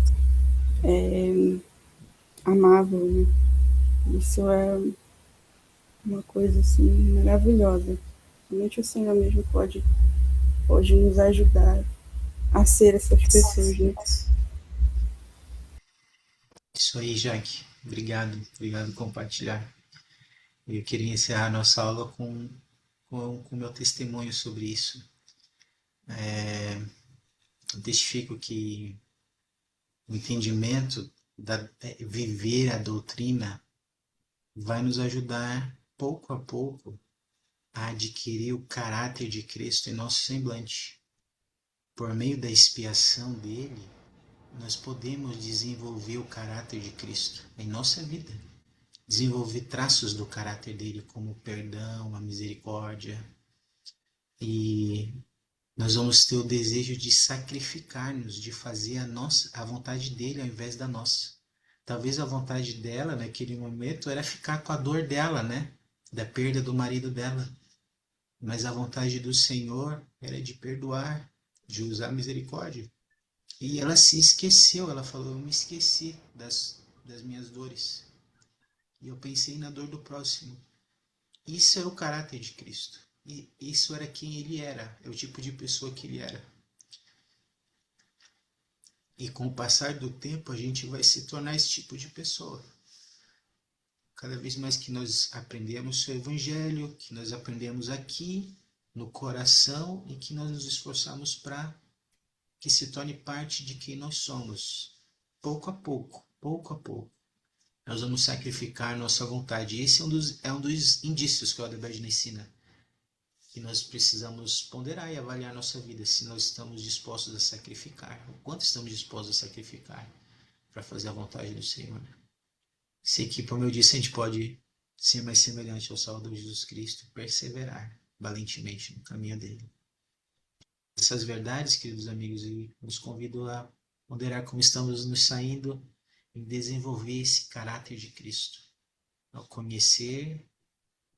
Speaker 5: amável, né? Isso é uma coisa assim maravilhosa. Somente o Senhor mesmo pode nos ajudar a ser essas pessoas, né?
Speaker 1: Isso aí, Jaque. Obrigado por compartilhar. Eu queria encerrar nossa aula com o meu testemunho sobre isso. Eu testifico que o entendimento viver a doutrina vai nos ajudar pouco a pouco a adquirir o caráter de Cristo em nosso semblante. Por meio da expiação dele, nós podemos desenvolver o caráter de Cristo em nossa vida. Desenvolver traços do caráter dele, como o perdão, a misericórdia. E nós vamos ter o desejo de sacrificar-nos, de fazer a vontade dele ao invés da nossa. Talvez a vontade dela, naquele momento, era ficar com a dor dela, né? Da perda do marido dela. Mas a vontade do Senhor era de perdoar, de usar misericórdia. E ela se esqueceu, ela falou, eu me esqueci das minhas dores. E eu pensei na dor do próximo. Isso é o caráter de Cristo. E isso era quem ele era, é o tipo de pessoa que ele era. E com o passar do tempo, a gente vai se tornar esse tipo de pessoa. Cada vez mais que nós aprendemos o Evangelho, que nós aprendemos aqui, no coração, e que nós nos esforçamos para que se torne parte de quem nós somos. Pouco a pouco, nós vamos sacrificar nossa vontade. E esse é um dos indícios que o Adalberto ensina. Que nós precisamos ponderar e avaliar nossa vida, se nós estamos dispostos a sacrificar, o quanto estamos dispostos a sacrificar para fazer a vontade do Senhor. Sei que, como eu disse, a gente pode ser mais semelhante ao Salvador Jesus Cristo, perseverar valentemente no caminho dele. Essas verdades, queridos amigos, eu os convido a ponderar como estamos nos saindo em desenvolver esse caráter de Cristo, ao conhecer,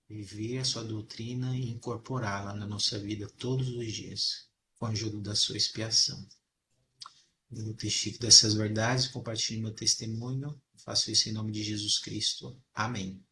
Speaker 1: viver a sua doutrina e incorporá-la na nossa vida todos os dias, com a ajuda da sua expiação. Eu testifico dessas verdades, compartilho meu testemunho. Faço isso em nome de Jesus Cristo. Amém.